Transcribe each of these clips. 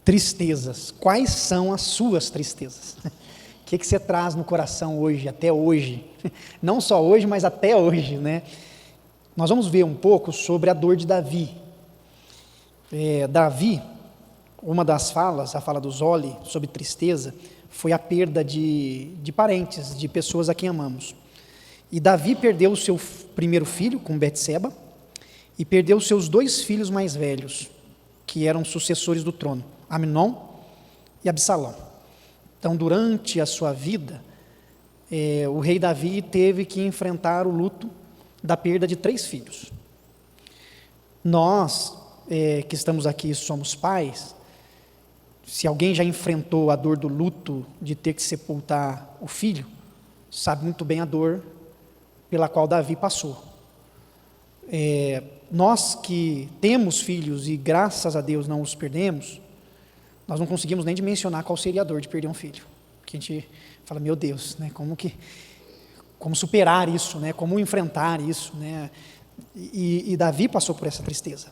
Tristezas. Quais são as suas tristezas? O que você traz no coração hoje, até hoje? Não só hoje, mas até hoje, né? Nós vamos ver um pouco sobre a dor de Davi. Davi, uma das falas, a fala do Zoli sobre tristeza, foi a perda de parentes, de pessoas a quem amamos. E Davi perdeu o seu primeiro filho, com Betseba, e perdeu os seus 2 filhos mais velhos, que eram sucessores do trono, Amnon e Absalão. Então, durante a sua vida, o rei Davi teve que enfrentar o luto da perda de 3 filhos. Nós, que estamos aqui, somos pais. Se alguém já enfrentou a dor do luto de ter que sepultar o filho, sabe muito bem a dor pela qual Davi passou. Nós que temos filhos e graças a Deus não os perdemos, nós não conseguimos nem dimensionar qual seria a dor de perder um filho. Porque a gente fala, meu Deus, né, como superar isso, né, como enfrentar isso, né? E Davi passou por essa tristeza.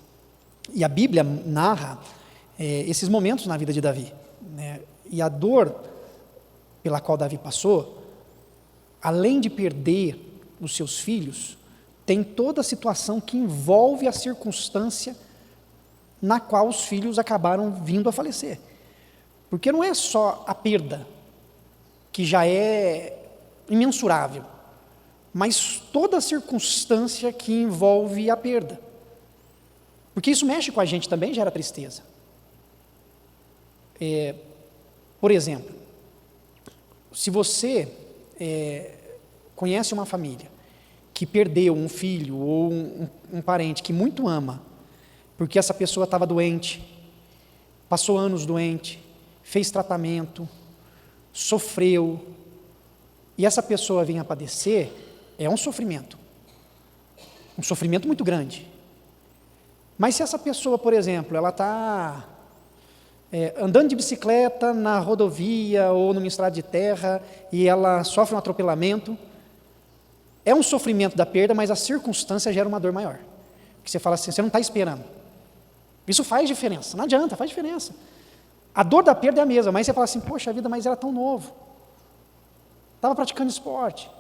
E a Bíblia narra esses momentos na vida de Davi, né? E a dor pela qual Davi passou, além de perder os seus filhos, tem toda a situação que envolve a circunstância na qual os filhos acabaram vindo a falecer. Porque não é só a perda, que já é imensurável, mas toda a circunstância que envolve a perda. Porque isso mexe com a gente também, gera tristeza. Por exemplo, se você conhece uma família que perdeu um filho ou um parente que muito ama, porque essa pessoa estava doente, passou anos doente, fez tratamento, sofreu, e essa pessoa vem a padecer, é um sofrimento muito grande. Mas se essa pessoa, por exemplo, ela está andando de bicicleta na rodovia ou numa estrada de terra e ela sofre um atropelamento, é um sofrimento da perda, mas a circunstância gera uma dor maior. Porque você fala assim, você não está esperando. Isso faz diferença, não adianta, faz diferença. A dor da perda é a mesma, mas você fala assim, poxa vida, mas era tão novo. Estava praticando esporte.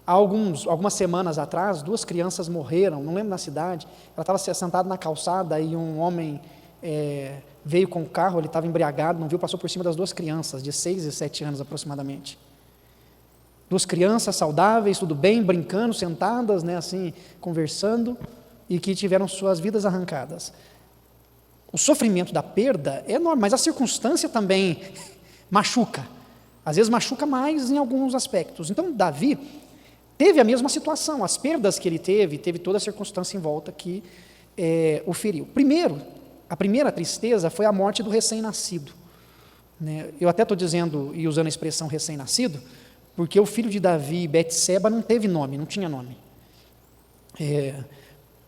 Há algumas semanas atrás, 2 crianças morreram, não lembro na cidade, ela estava sentada na calçada e um homem veio com o carro, ele estava embriagado, não viu, passou por cima das 2 crianças, de 6 e 7 anos aproximadamente. 2 crianças saudáveis, tudo bem, brincando, sentadas, né, assim, conversando, e que tiveram suas vidas arrancadas. O sofrimento da perda é enorme, mas a circunstância também machuca. Às vezes machuca mais em alguns aspectos. Então, Davi teve a mesma situação. As perdas que ele teve toda a circunstância em volta que o feriu. A primeira tristeza foi a morte do recém-nascido. Né? Eu até estou dizendo e usando a expressão recém-nascido, porque o filho de Davi, Betseba, não teve nome, não tinha nome.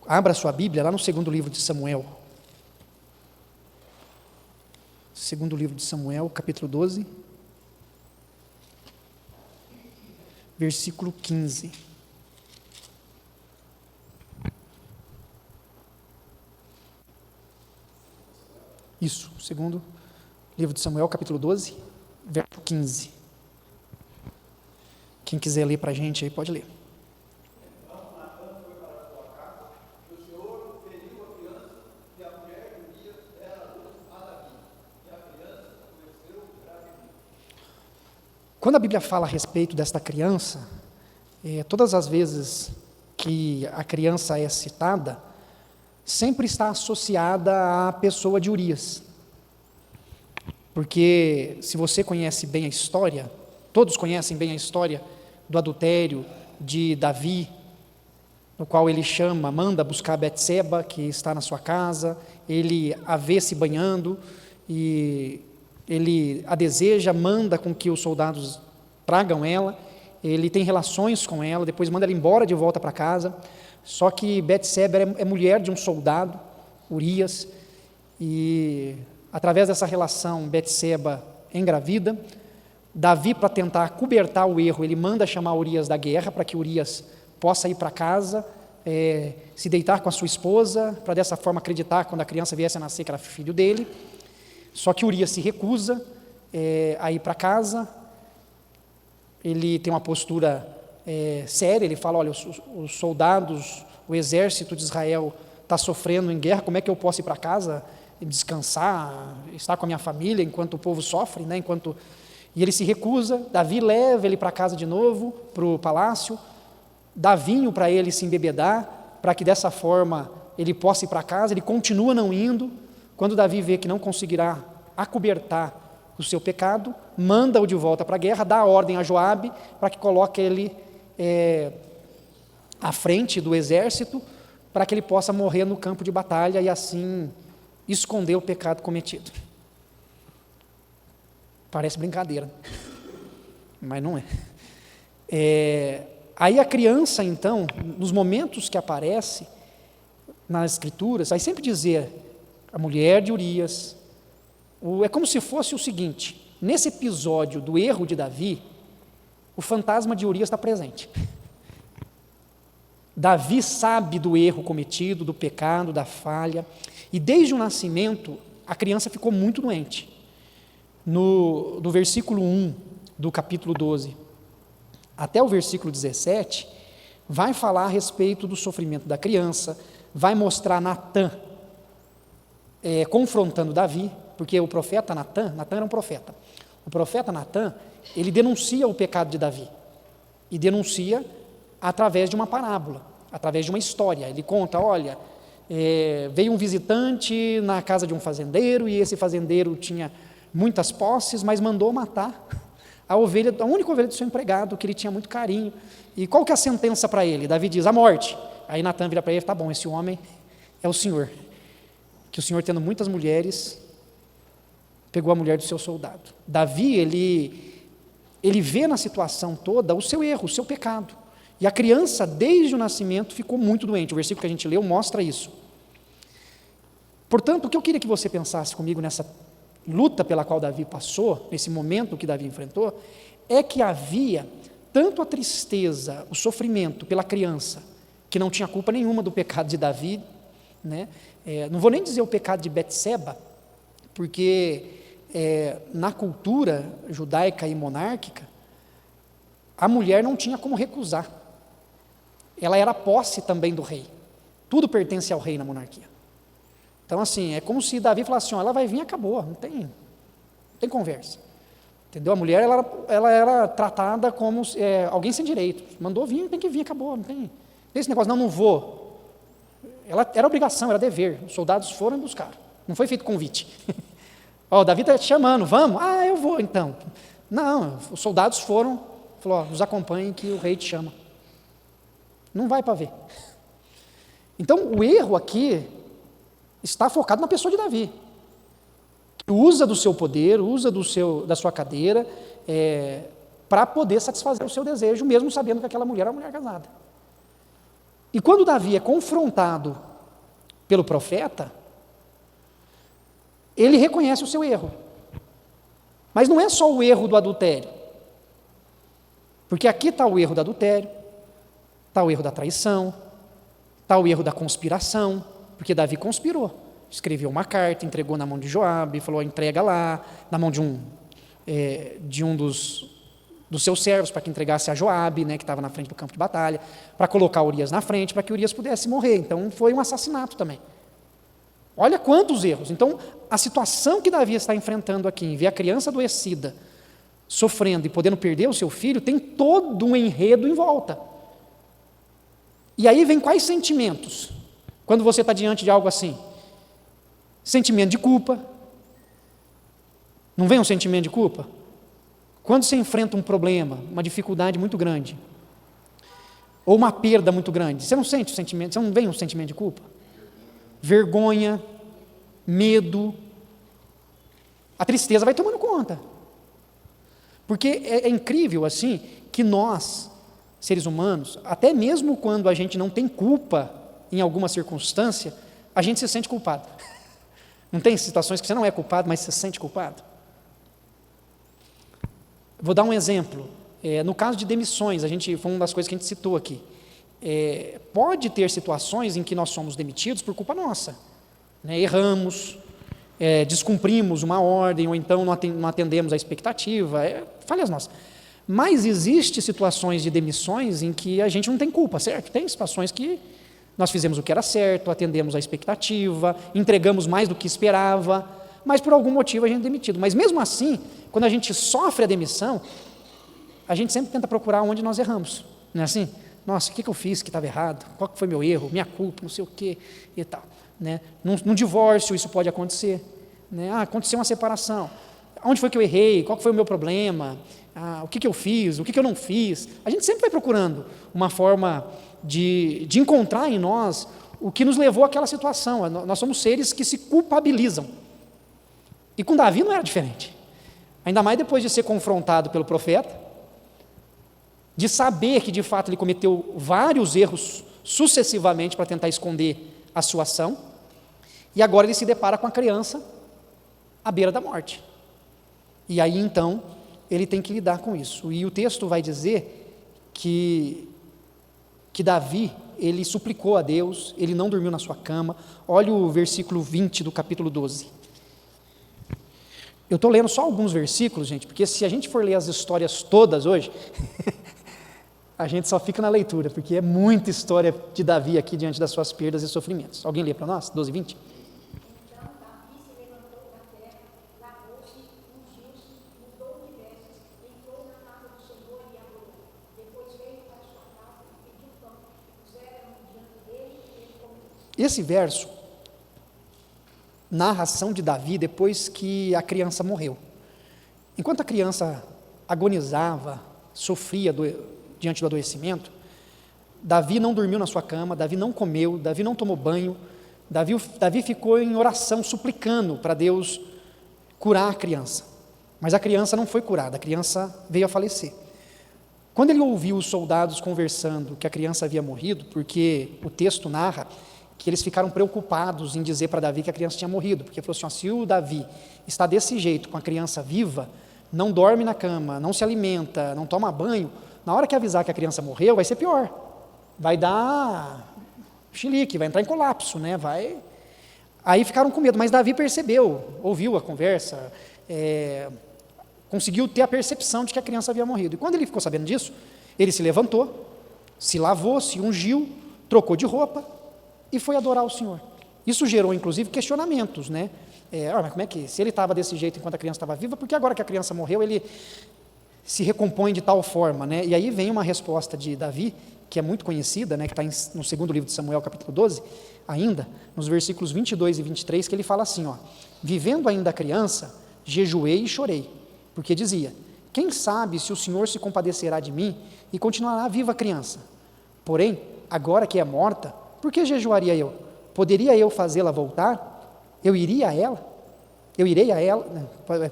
Abra sua Bíblia lá no 2º livro de Samuel. 2º livro de Samuel, capítulo 12, versículo 15. Isso, 2º livro de Samuel, capítulo 12, verso 15. Quem quiser ler para a gente aí, pode ler. Quando a Bíblia fala a respeito desta criança, todas as vezes que a criança é citada, sempre está associada à pessoa de Urias. Porque se você conhece bem a história, todos conhecem bem a história do adultério de Davi, no qual ele manda buscar Betseba, que está na sua casa, ele a vê se banhando, e ele a deseja, manda com que os soldados tragam ela, ele tem relações com ela, depois manda ela embora de volta para casa, só que Betseba é mulher de um soldado, Urias, e através dessa relação, Betseba engravida. Davi, para tentar cobertar o erro, ele manda chamar Urias da guerra, para que Urias possa ir para casa, se deitar com a sua esposa, para dessa forma acreditar, quando a criança viesse a nascer, que era filho dele. Só que Urias se recusa a ir para casa. Ele tem uma postura séria, ele fala, olha, os soldados, o exército de Israel está sofrendo em guerra, como é que eu posso ir para casa e descansar, estar com a minha família enquanto o povo sofre, né? E ele se recusa. Davi leva ele para casa de novo, para o palácio, dá vinho para ele se embebedar, para que dessa forma ele possa ir para casa. Ele continua não indo. Quando Davi vê que não conseguirá acobertar o seu pecado, manda-o de volta para a guerra, dá a ordem a Joabe para que coloque ele à frente do exército, para que ele possa morrer no campo de batalha e assim esconder o pecado cometido. Parece brincadeira, mas não é. Aí a criança, então, nos momentos que aparece nas Escrituras, vai sempre dizer a mulher de Urias. É como se fosse o seguinte: nesse episódio do erro de Davi, o fantasma de Urias está presente. Davi sabe do erro cometido, do pecado, da falha, e desde o nascimento a criança ficou muito doente. Do versículo 1 do capítulo 12 até o versículo 17, vai falar a respeito do sofrimento da criança, vai mostrar Natã confrontando Davi, porque o profeta Natã era um profeta. O profeta Natã, ele denuncia o pecado de Davi, e denuncia através de uma parábola, através de uma história. Ele conta, olha, veio um visitante na casa de um fazendeiro, e esse fazendeiro tinha muitas posses, mas mandou matar a única ovelha do seu empregado, que ele tinha muito carinho. E qual que é a sentença para ele? Davi diz, a morte. Aí Natã vira para ele, tá bom, esse homem é o Senhor, que o Senhor, tendo muitas mulheres, pegou a mulher do seu soldado. Davi, ele vê na situação toda o seu erro, o seu pecado. E a criança, desde o nascimento, ficou muito doente. O versículo que a gente leu mostra isso. Portanto, o que eu queria que você pensasse comigo nessa luta pela qual Davi passou, nesse momento que Davi enfrentou, é que havia tanto a tristeza, o sofrimento pela criança, que não tinha culpa nenhuma do pecado de Davi, né? Não vou nem dizer o pecado de Betseba, porque na cultura judaica e monárquica, a mulher não tinha como recusar. Ela era posse também do rei. Tudo pertence ao rei na monarquia. Então, assim, é como se Davi falasse assim, ela vai vir e acabou, não tem conversa. Entendeu? A mulher, ela era tratada como alguém sem direito. Mandou vir, tem que vir, acabou. Não tem esse negócio, não vou. Era obrigação, era dever. Os soldados foram buscar. Não foi feito convite. Davi está te chamando, vamos? Eu vou então. Não, os soldados foram, falou, nos acompanhem que o rei te chama. Não vai para ver. Então, o erro aqui está focado na pessoa de Davi, que usa do seu poder, usa da sua cadeira, para poder satisfazer o seu desejo, mesmo sabendo que aquela mulher é uma mulher casada. E quando Davi é confrontado pelo profeta, ele reconhece o seu erro. Mas não é só o erro do adultério, porque aqui está o erro do adultério, está o erro da traição, está o erro da conspiração, porque Davi conspirou, escreveu uma carta, entregou na mão de Joabe, falou, entrega lá, na mão de um dos seus servos, para que entregasse a Joabe, né, que estava na frente do campo de batalha, para colocar Urias na frente, para que Urias pudesse morrer. Então, foi um assassinato também. Olha quantos erros. Então, a situação que Davi está enfrentando aqui, em ver a criança adoecida, sofrendo e podendo perder o seu filho, tem todo um enredo em volta. E aí vem quais sentimentos? Quando você está diante de algo assim? Sentimento de culpa. Não vem um sentimento de culpa? Quando você enfrenta um problema, uma dificuldade muito grande, ou uma perda muito grande, você não sente o sentimento, você não vem um sentimento de culpa? Vergonha, medo, a tristeza vai tomando conta. Porque é incrível assim, que nós, seres humanos, até mesmo quando a gente não tem culpa em alguma circunstância, a gente se sente culpado. Não tem situações que você não é culpado, mas se sente culpado? Vou dar um exemplo. No caso de demissões, foi uma das coisas que a gente citou aqui. Pode ter situações em que nós somos demitidos por culpa nossa, né? Erramos, descumprimos uma ordem, ou então não atendemos a expectativa, falhas nossas. Mas existe situações de demissões em que a gente não tem culpa, certo? Tem situações que nós fizemos o que era certo, atendemos a expectativa, entregamos mais do que esperava, mas por algum motivo a gente é demitido. Mas mesmo assim, quando a gente sofre a demissão, a gente sempre tenta procurar onde nós erramos, não é assim? Nossa, o que eu fiz que estava errado? Qual que foi meu erro? Minha culpa, não sei o quê e tal. Né? Num divórcio isso pode acontecer. Né? Aconteceu uma separação. Onde foi que eu errei? Qual que foi o meu problema? O que eu fiz? O que eu não fiz? A gente sempre vai procurando uma forma de encontrar em nós o que nos levou àquela situação. Nós somos seres que se culpabilizam. E com Davi não era diferente. Ainda mais depois de ser confrontado pelo profeta, de saber que de fato ele cometeu vários erros sucessivamente para tentar esconder a sua ação, e agora ele se depara com a criança à beira da morte. E aí então ele tem que lidar com isso. E o texto vai dizer que Davi, ele suplicou a Deus, ele não dormiu na sua cama. Olha o versículo 20 do capítulo 12. Eu estou lendo só alguns versículos, gente, porque se a gente for ler as histórias todas hoje, a gente só fica na leitura, porque é muita história de Davi aqui diante das suas perdas e sofrimentos. Alguém lê para nós? 12, 20? Então Davi se levantou da terra, lavou-se, ungiu-se, mudou de vestes, entrou na casa do Senhor e adorou. Depois veio para sua casa e pediu pão. Puseram diante dele e ele comeu. Esse verso, narração de Davi depois que a criança morreu. Enquanto a criança agonizava, sofria diante do adoecimento, Davi não dormiu na sua cama, Davi não comeu, Davi não tomou banho, Davi ficou em oração, suplicando para Deus curar a criança. Mas a criança não foi curada, a criança veio a falecer. Quando ele ouviu os soldados conversando que a criança havia morrido, porque o texto narra que eles ficaram preocupados em dizer para Davi que a criança tinha morrido, porque falou assim, se o Davi está desse jeito com a criança viva, não dorme na cama, não se alimenta, não toma banho, na hora que avisar que a criança morreu, vai ser pior. Vai dar chilique, vai entrar em colapso, né? Aí ficaram com medo, mas Davi percebeu, ouviu a conversa, conseguiu ter a percepção de que a criança havia morrido. E quando ele ficou sabendo disso, ele se levantou, se lavou, se ungiu, trocou de roupa e foi adorar o Senhor. Isso gerou, inclusive, questionamentos, né? Mas como é que, se ele estava desse jeito enquanto a criança estava viva, por que agora que a criança morreu, ele se recompõe de tal forma, né? E aí vem uma resposta de Davi, que é muito conhecida, né? Que está no segundo livro de Samuel, capítulo 12, ainda, nos versículos 22 e 23, que ele fala assim, vivendo ainda a criança, jejuei e chorei, porque dizia, quem sabe se o Senhor se compadecerá de mim e continuará viva a criança? Porém, agora que é morta, por que jejuaria eu? Poderia eu fazê-la voltar? Eu irei a ela,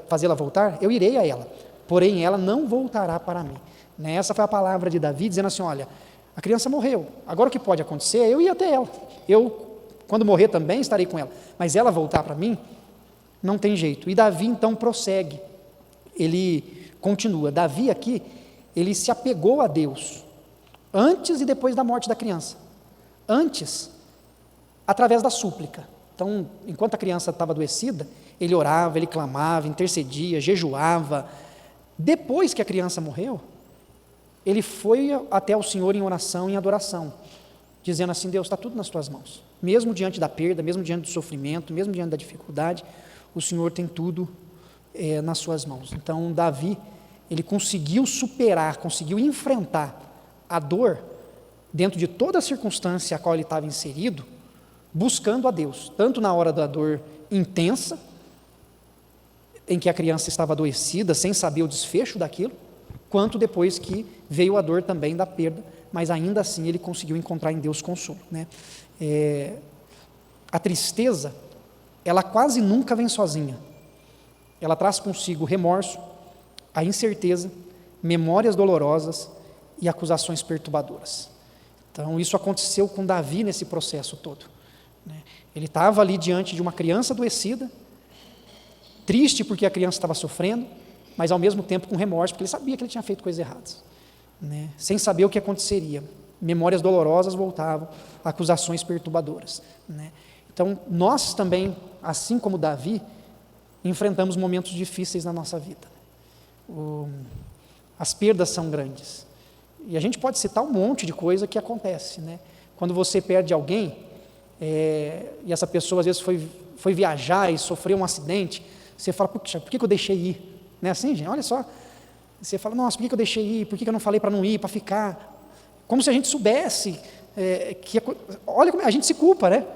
fazê-la voltar? Eu irei a ela, porém ela não voltará para mim. Essa foi a palavra de Davi, dizendo assim, olha, a criança morreu, agora o que pode acontecer é eu ir até ela, quando morrer também estarei com ela, mas ela voltar para mim, não tem jeito. E Davi então prossegue, ele continua, Davi aqui, ele se apegou a Deus, antes e depois da morte da criança. Antes, através da súplica. Então, enquanto a criança estava adoecida, ele orava, ele clamava, intercedia, jejuava. Depois que a criança morreu, ele foi até o Senhor em oração e em adoração, dizendo assim, Deus, está tudo nas tuas mãos. Mesmo diante da perda, mesmo diante do sofrimento, mesmo diante da dificuldade, o Senhor tem tudo nas suas mãos. Então, Davi, ele conseguiu superar, conseguiu enfrentar a dor dentro de toda a circunstância a qual ele estava inserido, buscando a Deus, tanto na hora da dor intensa, em que a criança estava adoecida, sem saber o desfecho daquilo, quanto depois que veio a dor também da perda, mas ainda assim ele conseguiu encontrar em Deus consolo, né? A tristeza, ela quase nunca vem sozinha, ela traz consigo remorso, a incerteza, memórias dolorosas e acusações perturbadoras. Então, isso aconteceu com Davi nesse processo todo. Ele estava ali diante de uma criança adoecida, triste porque a criança estava sofrendo, mas ao mesmo tempo com remorso, porque ele sabia que ele tinha feito coisas erradas, sem saber o que aconteceria. Memórias dolorosas voltavam, acusações perturbadoras. Então, nós também, assim como Davi, enfrentamos momentos difíceis na nossa vida. As perdas são grandes. E a gente pode citar um monte de coisa que acontece, né? Quando você perde alguém, e essa pessoa às vezes foi viajar e sofreu um acidente, você fala, puxa, por que eu deixei ir? Não é assim, gente? Olha só. Você fala, nossa, por que eu deixei ir? Por que eu não falei para não ir, para ficar? Como se a gente soubesse olha como a gente se culpa, né?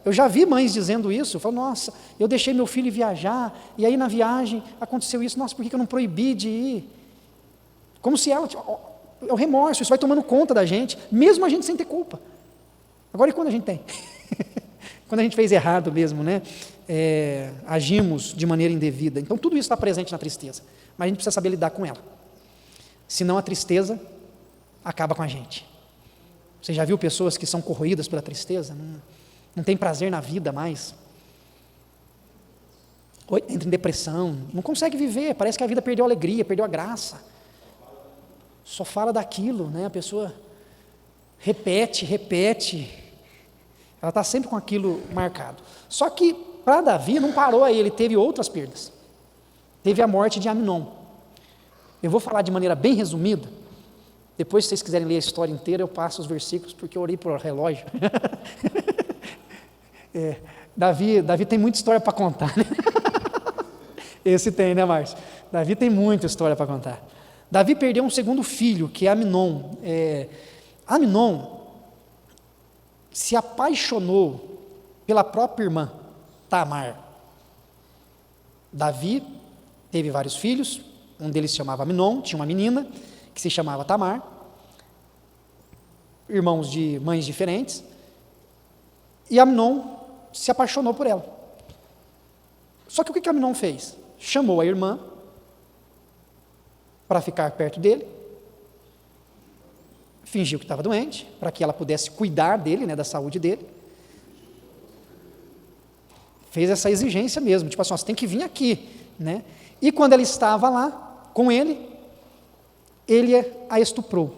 Eu já vi mães dizendo isso, eu falo, nossa, eu deixei meu filho viajar, e aí na viagem aconteceu isso, nossa, por que eu não proibi de ir? Como se ela, é o remorso, isso vai tomando conta da gente, mesmo a gente sem ter culpa. Agora e quando a gente tem? Quando a gente fez errado mesmo, né? Agimos de maneira indevida. Então tudo isso está presente na tristeza, mas a gente precisa saber lidar com ela. Senão a tristeza acaba com a gente. Você já viu pessoas que são corroídas pela tristeza? Não tem prazer na vida mais. Entra em depressão, não consegue viver, parece que a vida perdeu a alegria, perdeu a graça. Só fala daquilo, né? A pessoa repete. Ela está sempre com aquilo marcado. Só que para Davi não parou aí, ele teve outras perdas. Teve a morte de Amnon. Eu vou falar de maneira bem resumida. Depois, se vocês quiserem ler a história inteira, eu passo os versículos, porque eu orei por relógio. Davi tem muita história para contar, né? Esse tem, né, Márcio? Davi tem muita história para contar. Davi perdeu um segundo filho, que é Amnon. Amnon se apaixonou pela própria irmã, Tamar. Davi teve vários filhos, um deles se chamava Amnon, tinha uma menina que se chamava Tamar, irmãos de mães diferentes, e Amnon se apaixonou por ela. Só que o que Amnon fez? Chamou a irmã para ficar perto dele, fingiu que estava doente, para que ela pudesse cuidar dele, né, da saúde dele. Fez essa exigência mesmo, tipo assim, você tem que vir aqui, né? E quando ela estava lá com ele a estuprou.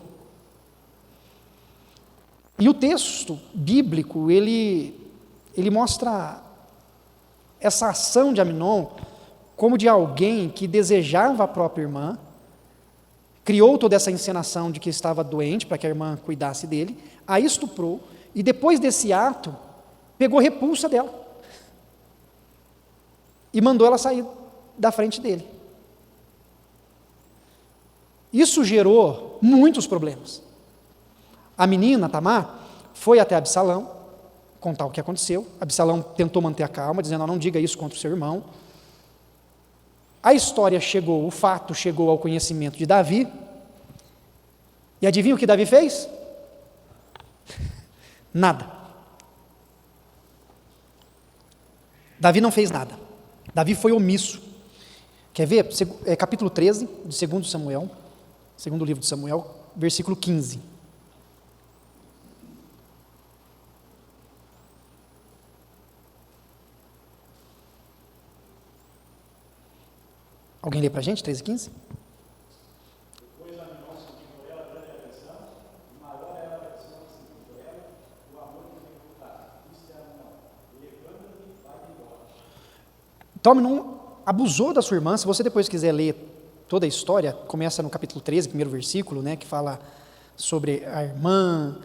E o texto bíblico, ele mostra essa ação de Amnon como de alguém que desejava a própria irmã, criou toda essa encenação de que estava doente para que a irmã cuidasse dele, a estuprou, e depois desse ato, pegou repulsa dela e mandou ela sair da frente dele. Isso gerou muitos problemas. A menina, Tamar, foi até Absalão contar o que aconteceu. Absalão tentou manter a calma, dizendo, não diga isso contra o seu irmão. A história chegou, o fato chegou ao conhecimento de Davi. E adivinha o que Davi fez? Nada. Davi não fez nada. Davi foi omisso. Quer ver? Capítulo 13 de 2 Samuel, segundo livro de Samuel, versículo 15. Alguém lê para a gente, 13 e 15? Depois Amnon sentiu por ela grande afeição, e maior era a afeição que sentiu por ela, o amor que lhe ocultava. Disse a Amnon, levanta-te e vai embora. Então Amnon abusou da sua irmã. Se você depois quiser ler toda a história, começa no capítulo 13, primeiro versículo, né, que fala sobre a irmã,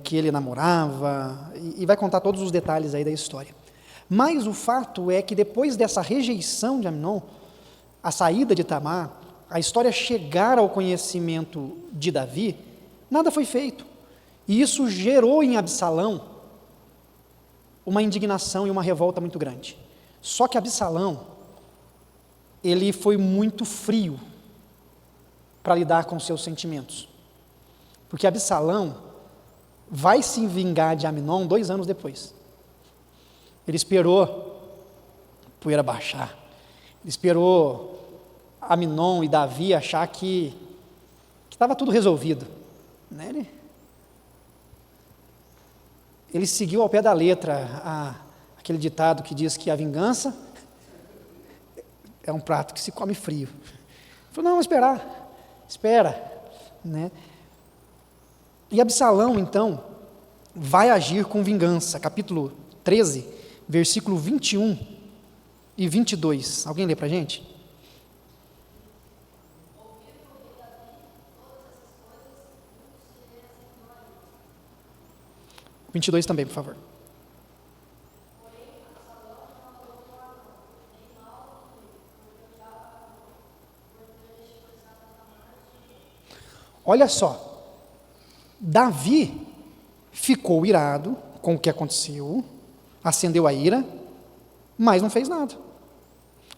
que ele namorava, e vai contar todos os detalhes aí da história. Mas o fato é que depois dessa rejeição de Amnon, a saída de Tamar, a história chegar ao conhecimento de Davi, nada foi feito. E isso gerou em Absalão uma indignação e uma revolta muito grande. Só que Absalão, ele foi muito frio para lidar com seus sentimentos. Porque Absalão vai se vingar de Amnon 2 anos depois. Ele esperou a poeira baixar. Ele esperou Amnon e Davi achar que estava tudo resolvido. Né? Ele seguiu ao pé da letra aquele ditado que diz que a vingança é um prato que se come frio. Ele falou, não, espera. Né? E Absalão, então, vai agir com vingança. Capítulo 13, versículo 21 e 22. Alguém lê para a gente? 22 também, por favor. Olha só, Davi ficou irado com o que aconteceu, acendeu a ira, mas não fez nada.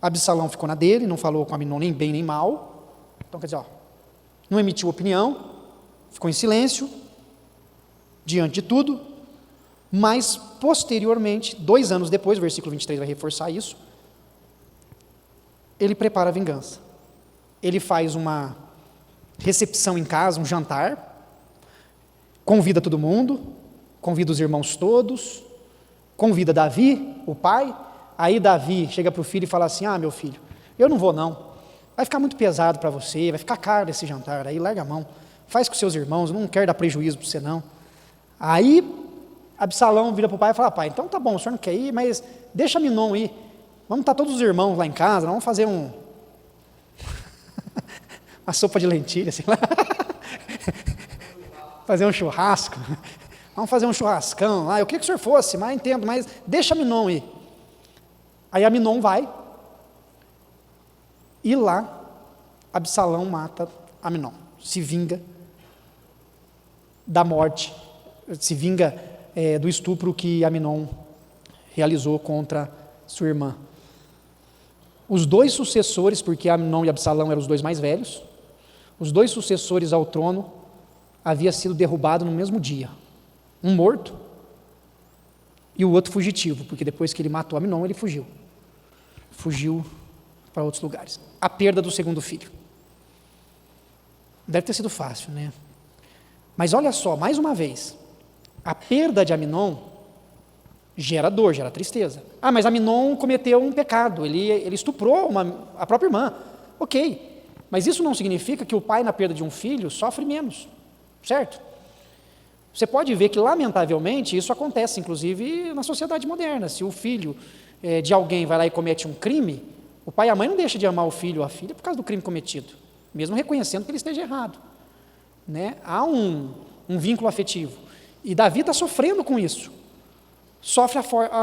Absalão ficou na dele, não falou com Aminon nem bem nem mal. Então, quer dizer, não emitiu opinião, ficou em silêncio, diante de tudo, mas posteriormente, 2 anos depois, o versículo 23 vai reforçar isso, ele prepara a vingança. Ele faz uma recepção em casa, um jantar, convida todo mundo, convida os irmãos todos, convida Davi, o pai. Aí Davi chega para o filho e fala assim: meu filho, eu não vou não, vai ficar muito pesado para você, vai ficar caro esse jantar, aí larga a mão, faz com seus irmãos, eu não quero dar prejuízo para você não. Aí Absalão vira para o pai e fala: pai, então tá bom, o senhor não quer ir, mas deixa Aminon ir, vamos estar todos os irmãos lá em casa, vamos fazer uma sopa de lentilha, sei lá, fazer um churrasco, vamos fazer um churrascão lá, eu queria que o senhor fosse, mas entendo, mas deixa Aminon ir. Aí Aminon vai, e lá Absalão mata Aminon, se vinga da morte, se vinga do estupro que Aminon realizou contra sua irmã. Os 2 sucessores, porque Aminon e Absalão eram os 2 mais velhos, os 2 sucessores ao trono haviam sido derrubados no mesmo dia, um morto e o outro fugitivo, porque depois que ele matou Aminon, ele fugiu para outros lugares. A perda do segundo filho. Deve ter sido fácil, né? Mas olha só, mais uma vez, a perda de Aminon gera dor, gera tristeza. Mas Aminon cometeu um pecado, ele estuprou a própria irmã. Ok, mas isso não significa que o pai, na perda de um filho, sofre menos, certo? Você pode ver que, lamentavelmente, isso acontece, inclusive, na sociedade moderna. Se o filho de alguém vai lá e comete um crime, o pai e a mãe não deixam de amar o filho ou a filha por causa do crime cometido, mesmo reconhecendo que ele esteja errado, né? Há um vínculo afetivo, e Davi está sofrendo com isso, sofre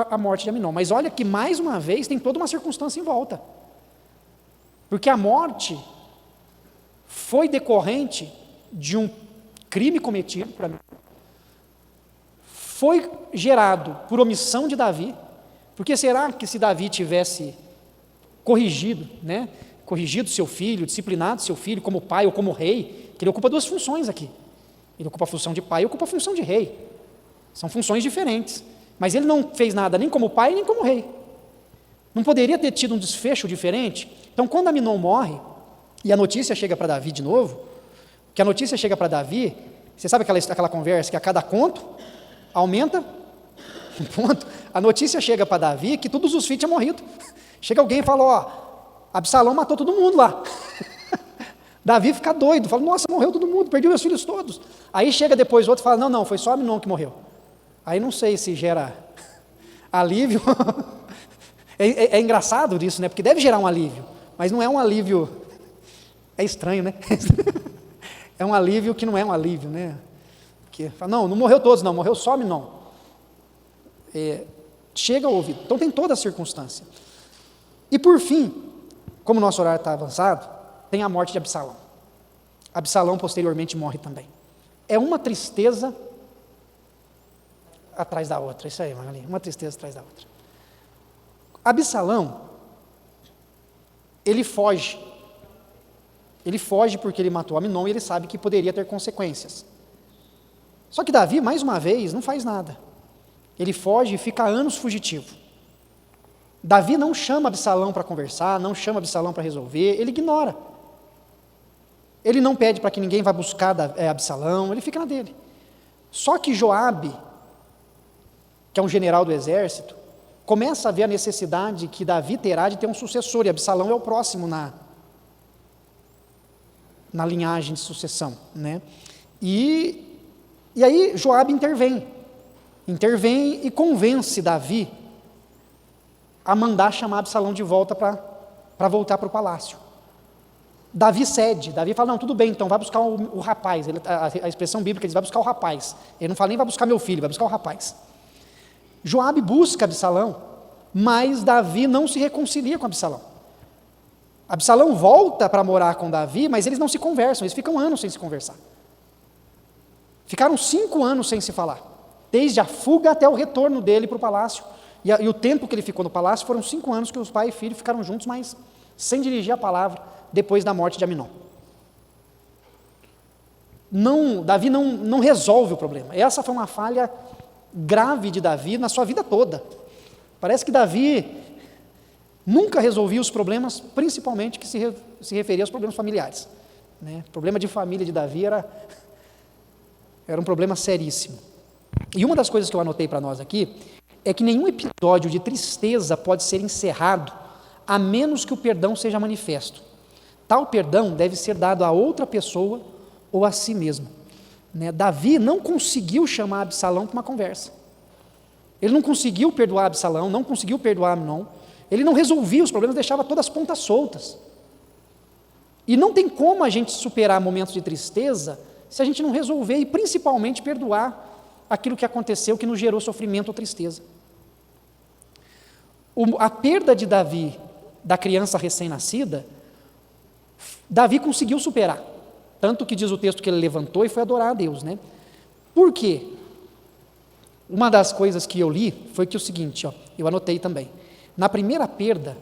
a morte de Aminon, mas olha que mais uma vez tem toda uma circunstância em volta, porque a morte foi decorrente de um crime cometido por Aminon, foi gerado por omissão de Davi. Porque será que se Davi tivesse corrigido seu filho, disciplinado seu filho como pai ou como rei, que ele ocupa 2 funções aqui. Ele ocupa a função de pai e ocupa a função de rei. São funções diferentes. Mas ele não fez nada nem como pai nem como rei. Não poderia ter tido um desfecho diferente? Então, quando Aminon morre, e a notícia chega para Davi de novo, que a notícia chega para Davi, você sabe aquela conversa que a cada conto aumenta um ponto? A notícia chega para Davi que todos os filhos tinham morrido. Chega alguém e fala: Absalão matou todo mundo lá. Davi fica doido, fala: nossa, morreu todo mundo, perdi meus filhos todos. Aí chega depois outro e fala: não, foi só Aminon que morreu. Aí não sei se gera alívio. É engraçado isso, né? Porque deve gerar um alívio, mas não é um alívio, é estranho, né? É um alívio que não é um alívio, né? Porque fala: não morreu todos, não, morreu só Aminon. Chega ao ouvido. Então tem toda a circunstância. E por fim, como o nosso horário está avançado, tem a morte de Absalão. Absalão posteriormente morre também. É uma tristeza atrás da outra. Isso aí, Magali, uma tristeza atrás da outra. Absalão, ele foge. Ele foge porque ele matou Aminon e ele sabe que poderia ter consequências. Só que Davi, mais uma vez, não faz nada. Ele foge e fica anos fugitivo. Davi não chama Absalão para conversar, não chama Absalão para resolver, ele ignora. Ele não pede para que ninguém vá buscar Absalão, ele fica na dele. Só que Joabe, que é um general do exército, começa a ver a necessidade que Davi terá de ter um sucessor, e Absalão é o próximo na linhagem de sucessão, né? E aí Joabe intervém e convence Davi a mandar chamar Absalão de volta para voltar para o palácio. Davi cede, Davi fala, não, tudo bem, então vai buscar o rapaz. A expressão bíblica diz, vai buscar o rapaz. Ele não fala nem vai buscar meu filho, vai buscar o rapaz. Joabe busca Absalão, mas Davi não se reconcilia com Absalão. Absalão volta para morar com Davi, mas eles não se conversam, eles ficam anos sem se conversar. Ficaram 5 anos sem se falar, desde a fuga até o retorno dele para o palácio. E o tempo que ele ficou no palácio foram 5 anos que os pai e filho ficaram juntos, mas sem dirigir a palavra, depois da morte de Aminon. Davi não resolve o problema. Essa foi uma falha grave de Davi na sua vida toda. Parece que Davi nunca resolvia os problemas, principalmente que se referia aos problemas familiares. O problema de família de Davi era um problema seríssimo. E uma das coisas que eu anotei para nós aqui é que nenhum episódio de tristeza pode ser encerrado a menos que o perdão seja manifesto. Tal perdão deve ser dado a outra pessoa ou a si mesmo. Davi não conseguiu chamar Absalão para uma conversa. Ele não conseguiu perdoar Absalão, não conseguiu perdoar Aminon. Ele não resolvia os problemas, deixava todas as pontas soltas. E não tem como a gente superar momentos de tristeza se a gente não resolver e principalmente perdoar aquilo que aconteceu, que nos gerou sofrimento ou tristeza. A perda de Davi, da criança recém-nascida, Davi conseguiu superar, tanto que diz o texto que ele levantou e foi adorar a Deus, Por quê? Uma das coisas que eu li foi que o seguinte, eu anotei também, na primeira perda,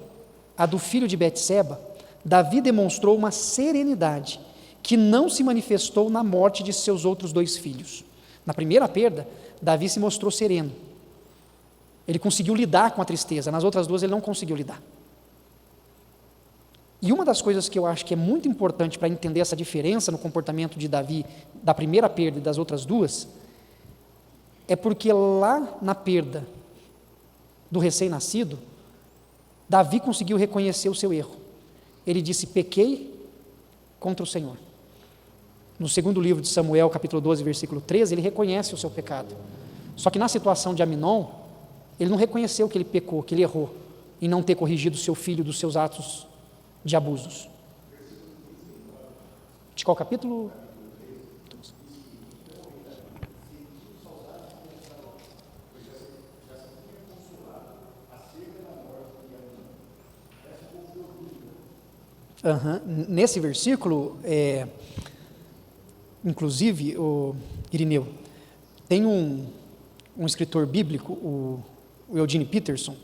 a do filho de Betseba, Davi demonstrou uma serenidade que não se manifestou na morte de seus outros 2 filhos. Na primeira perda, Davi se mostrou sereno, ele conseguiu lidar com a tristeza, nas outras 2 ele não conseguiu lidar. E uma das coisas que eu acho que é muito importante para entender essa diferença no comportamento de Davi, da primeira perda e das outras 2, é porque lá na perda do recém-nascido, Davi conseguiu reconhecer o seu erro. Ele disse, pequei contra o Senhor. No segundo livro de Samuel, capítulo 12, versículo 13, ele reconhece o seu pecado. Só que na situação de Aminon, ele não reconheceu que ele pecou, que ele errou, em não ter corrigido seu filho dos seus atos de abusos. De qual capítulo? Nesse versículo, inclusive, o Irineu, tem um escritor bíblico, o Eugene Peterson,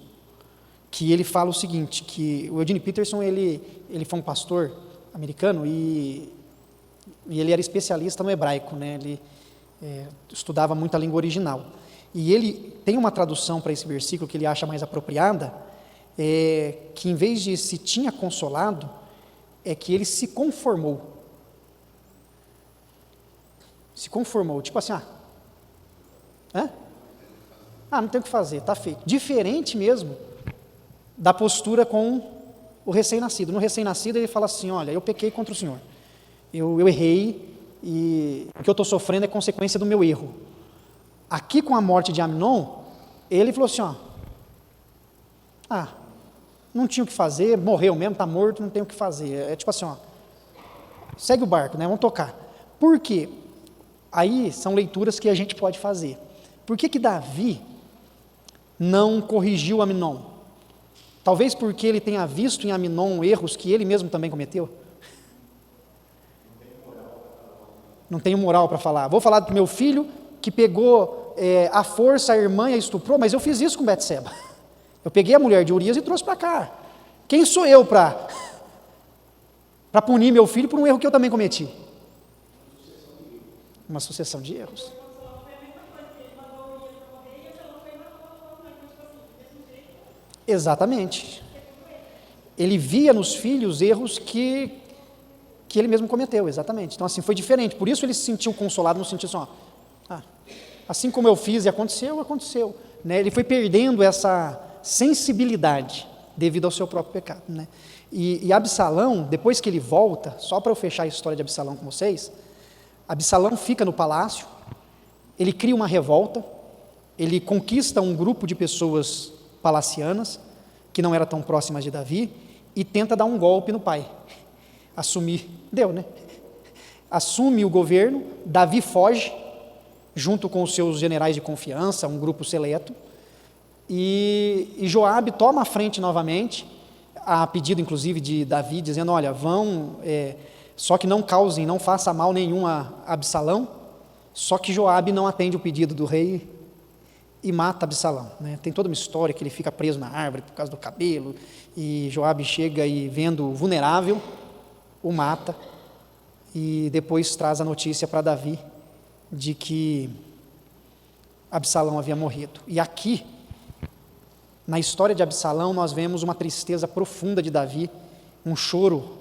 que ele fala o seguinte, que o Eugene Peterson, ele foi um pastor americano e ele era especialista no hebraico, ele estudava muito a língua original. E ele tem uma tradução para esse versículo que ele acha mais apropriada, que em vez de se tinha consolado, é que ele se conformou. Se conformou, tipo assim, não tem o que fazer, está feito. Diferente mesmo da postura com o recém-nascido. No recém-nascido ele fala assim, olha, eu pequei contra o Senhor, eu errei, e o que eu estou sofrendo é consequência do meu erro. Aqui com a morte de Aminon, ele falou assim, não tinha o que fazer, morreu mesmo, está morto, não tem o que fazer. É tipo assim, segue o barco, vamos tocar. Por quê? Aí são leituras que a gente pode fazer. Por que Davi não corrigiu Aminon? Talvez porque ele tenha visto em Aminon erros que ele mesmo também cometeu. Não tenho moral para falar. Vou falar do meu filho que pegou à força a irmã e a estuprou, mas eu fiz isso com Betseba. Eu peguei a mulher de Urias e trouxe para cá. Quem sou eu para punir meu filho por um erro que eu também cometi? Uma sucessão de erros. Exatamente. Ele via nos filhos erros que ele mesmo cometeu, exatamente. Então, assim, foi diferente. Por isso ele se sentiu consolado, no sentido assim, assim como eu fiz e aconteceu, aconteceu. Ele foi perdendo essa sensibilidade devido ao seu próprio pecado. E Absalão, depois que ele volta, só para eu fechar a história de Absalão com vocês, Absalão fica no palácio, ele cria uma revolta, ele conquista um grupo de pessoas palacianas, que não era tão próximas de Davi, e tenta dar um golpe no pai, assumir, deu, né? Assume o governo, Davi foge, junto com os seus generais de confiança, um grupo seleto, e Joabe toma a frente novamente, a pedido inclusive de Davi, dizendo, olha, vão, só que não causem, não faça mal nenhum a Absalão, só que Joabe não atende o pedido do rei e mata Absalão, né? Tem toda uma história que ele fica preso na árvore por causa do cabelo, e Joabe chega e, vendo vulnerável, o mata, e depois traz a notícia para Davi de que Absalão havia morrido. E aqui, na história de Absalão, nós vemos uma tristeza profunda de Davi, um choro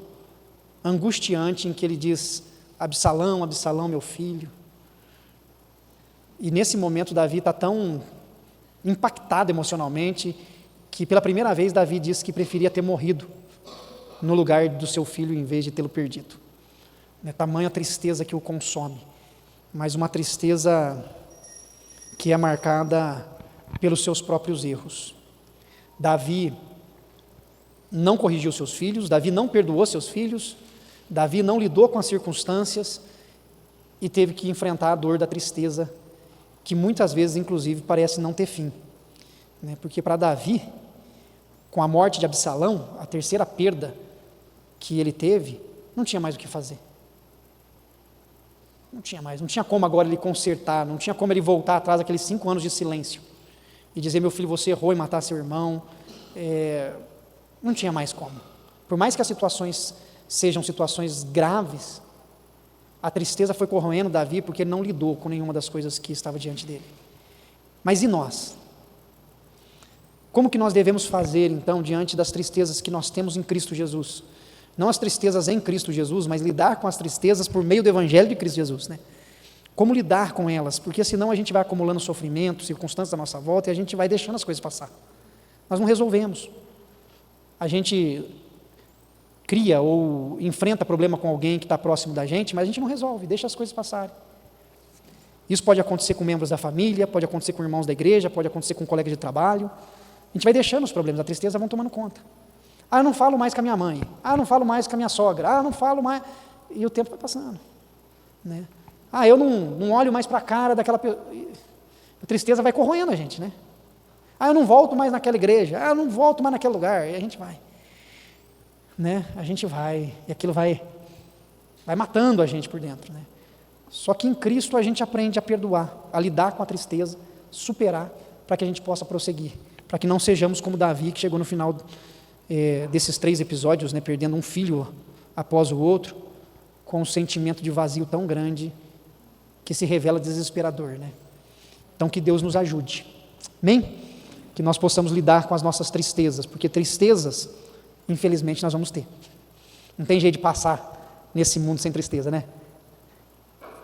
angustiante em que ele diz, Absalão, Absalão, meu filho. E nesse momento Davi está tão impactado emocionalmente, que pela primeira vez Davi diz que preferia ter morrido no lugar do seu filho em vez de tê-lo perdido. É tamanha a tristeza que o consome, mas uma tristeza que é marcada pelos seus próprios erros. Davi não corrigiu seus filhos, Davi não perdoou seus filhos, Davi não lidou com as circunstâncias e teve que enfrentar a dor da tristeza, que muitas vezes, inclusive, parece não ter fim. Porque para Davi, com a morte de Absalão, a terceira perda que ele teve, não tinha mais o que fazer. Não tinha como agora ele consertar, não tinha como ele voltar atrás daqueles 5 anos de silêncio e dizer, meu filho, você errou em matar seu irmão. Não tinha mais como. Por mais que as situações sejam situações graves, a tristeza foi corroendo Davi porque ele não lidou com nenhuma das coisas que estava diante dele. Mas e nós? Como que nós devemos fazer então diante das tristezas que nós temos em Cristo Jesus? Não as tristezas em Cristo Jesus, mas lidar com as tristezas por meio do Evangelho de Cristo Jesus, né? Como lidar com elas? Porque senão a gente vai acumulando sofrimento, circunstâncias à nossa volta e a gente vai deixando as coisas passar. Nós não resolvemos. A gente cria ou enfrenta problema com alguém que está próximo da gente, mas a gente não resolve, deixa as coisas passarem. Isso pode acontecer com membros da família, pode acontecer com irmãos da igreja, pode acontecer com colegas de trabalho. A gente vai deixando os problemas, a tristeza vão tomando conta. Eu não falo mais com a minha mãe. Eu não falo mais com a minha sogra. Eu não falo mais... E o tempo vai passando, né? Eu não olho mais para a cara daquela pessoa. A tristeza vai corroendo a gente, né? Eu não volto mais naquela igreja. Eu não volto mais naquele lugar. E a gente vai, né? A gente vai, e aquilo vai matando a gente por dentro, né? Só que em Cristo a gente aprende a perdoar, a lidar com a tristeza, superar, para que a gente possa prosseguir, para que não sejamos como Davi, que chegou no final desses 3 episódios, né, perdendo um filho após o outro, com um sentimento de vazio tão grande que se revela desesperador, né? Então que Deus nos ajude, amém? Que nós possamos lidar com as nossas tristezas, porque tristezas, infelizmente, nós vamos ter. Não tem jeito de passar nesse mundo sem tristeza, né?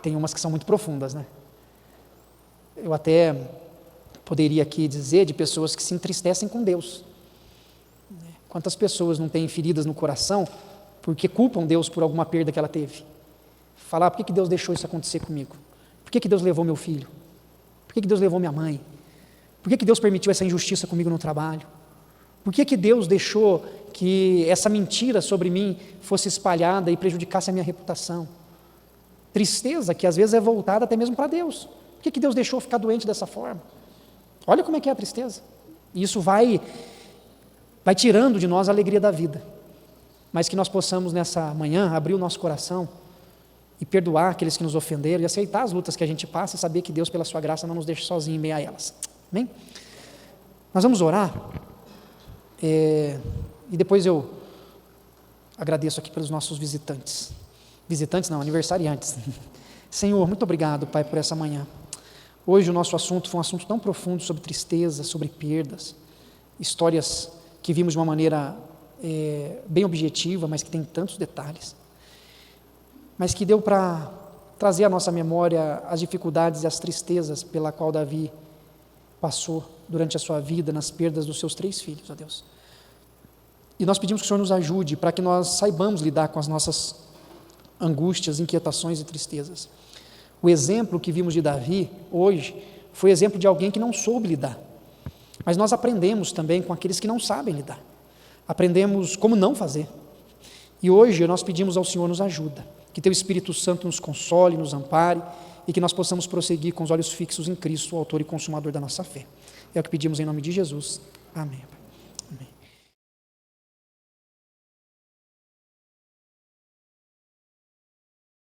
Tem umas que são muito profundas, né? Eu até poderia aqui dizer de pessoas que se entristecem com Deus. Quantas pessoas não têm feridas no coração porque culpam Deus por alguma perda que ela teve? Falar, por que Deus deixou isso acontecer comigo? Por que Deus levou meu filho? Por que Deus levou minha mãe? Por que Deus permitiu essa injustiça comigo no trabalho? Por que Deus deixou que essa mentira sobre mim fosse espalhada e prejudicasse a minha reputação? Tristeza que às vezes é voltada até mesmo para Deus. Por que Deus deixou eu ficar doente dessa forma? Olha como é que é a tristeza. E isso vai tirando de nós a alegria da vida, mas que nós possamos nessa manhã abrir o nosso coração e perdoar aqueles que nos ofenderam e aceitar as lutas que a gente passa e saber que Deus pela sua graça não nos deixa sozinhos em meio a elas, amém? Nós vamos orar e depois eu agradeço aqui pelos nossos visitantes, aniversariantes. Senhor, muito obrigado, Pai, por essa manhã. Hoje o nosso assunto foi um assunto tão profundo sobre tristeza, sobre perdas, histórias que vimos de uma maneira bem objetiva, mas que tem tantos detalhes, mas que deu para trazer à nossa memória as dificuldades e as tristezas pela qual Davi passou durante a sua vida nas perdas dos seus 3 filhos, ó Deus. E nós pedimos que o Senhor nos ajude para que nós saibamos lidar com as nossas angústias, inquietações e tristezas. O exemplo que vimos de Davi hoje foi exemplo de alguém que não soube lidar. mas nós aprendemos também com aqueles que não sabem lidar. Aprendemos como não fazer. E hoje nós pedimos ao Senhor nos ajuda, que Teu Espírito Santo nos console, nos ampare, e que nós possamos prosseguir com os olhos fixos em Cristo, o autor e consumador da nossa fé. É o que pedimos em nome de Jesus. Amém.